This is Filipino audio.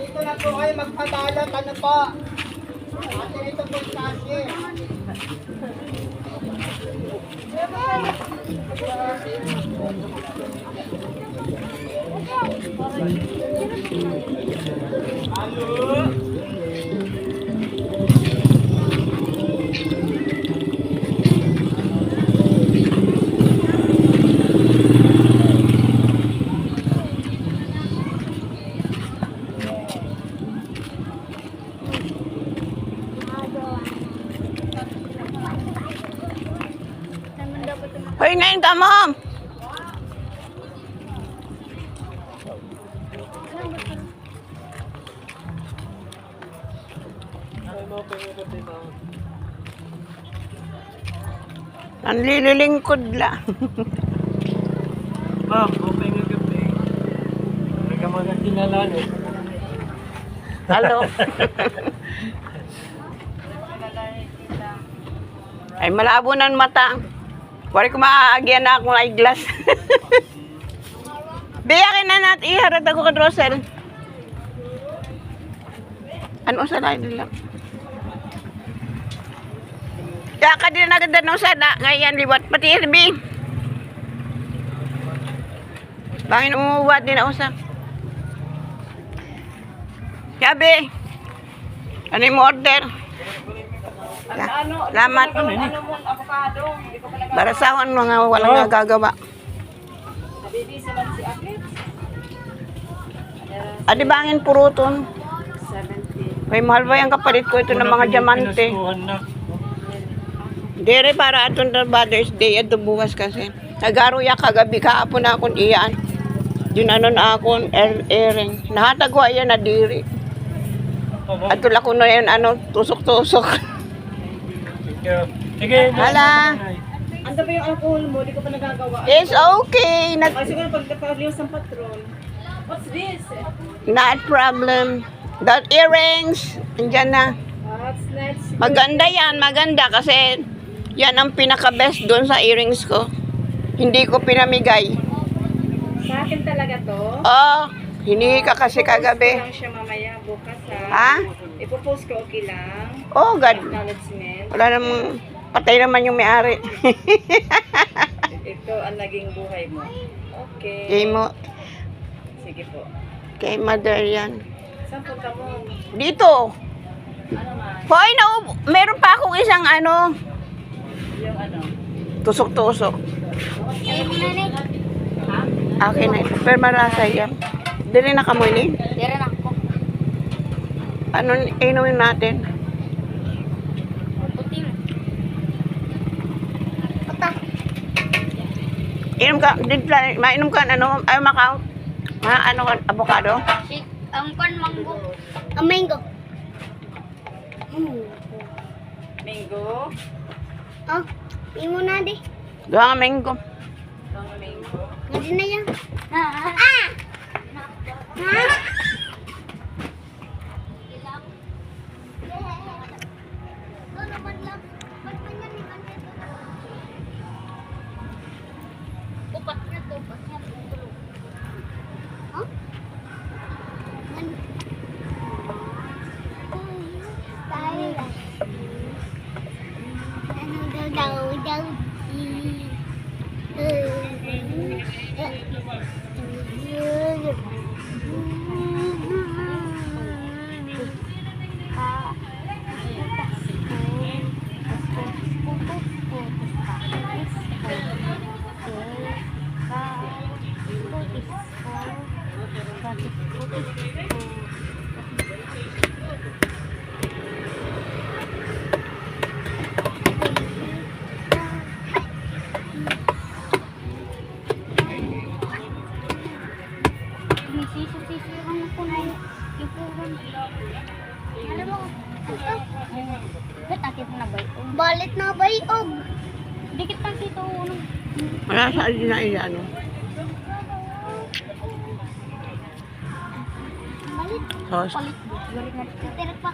Dito na po kayo magpadalat, ano po? Atin ito po kasi. Hoy, ngayon ka, mom! Ang lililingkod lang. Ma'am, open yung gabi. Hindi ka magkakilala eh. Hello. Ay, malabo ng mata. Wari ko maaagyan na akong eyeglass. Biyakin na natin. Iharap ako ka, Rosel. Ano sa lain nila? Kaya ka din agad na sana. Ngayon, liwat. Pati ilbi. Bangin umuwat din na usap. Sabi. Ano yung order? Salamat. Barasawan mga walang nagagawa. Adi bangin puruton. 70. May mahal ba yung kapalit ko ito ng mga diamante? Dire para atong Father's Day at bukas kasi. Nagaro ya kagabi kaapon na akong iyan. Dinanon akong earring. Nahatagwa yan na diri. At tula ko na yan tusok-tusok. Sige. Hala. Ando ba yung alcohol mo? Di ko pa nagagawa. It's okay. Ay, siguro pagkapaliwas ng patrol. What's this? Not problem. That earrings. Andyan na. What's next? Maganda yan. Maganda kasi yan ang pinaka-best doon sa earrings ko. Hindi ko pinamigay. Sa akin talaga to. Oh, hiningi ka kasi Ipopost kagabi. ko lang siya mamaya bukas ha. Ha? Ipopost ko okay lang. Oh, God. Acknowledgement. Wala namang, patay naman yung may-ari. Ito ang naging buhay mo. Okay. Kay mo, Sige po. kay mother yan. Saan punta mo? Dito. Ano man? Hoy, meron pa akong isang Yung ano? tusok-tusok. Okay na ito. Pero marasa yan. Dili na kamoy ni. Dira na ako. Ano, inumin natin? Puting. Pata. Inom ka, mainom ka, macao? Avocado? Shake. Ang kon mango. Ang mango. Mango? Oh, imo na di. Gawa nga mango. Ang mango. Hindi na yan. Ah! Ha? Upat niya to, upat niya to. Huh? Ano daw? Sisirang ako na yung ipuran. Alam mo, ba't akit na ba ito? Balit na ba ito? Dikit lang dito. Wala sa alin na iyan. Balit. Sauce. Balit. Balit na. Tirik pa.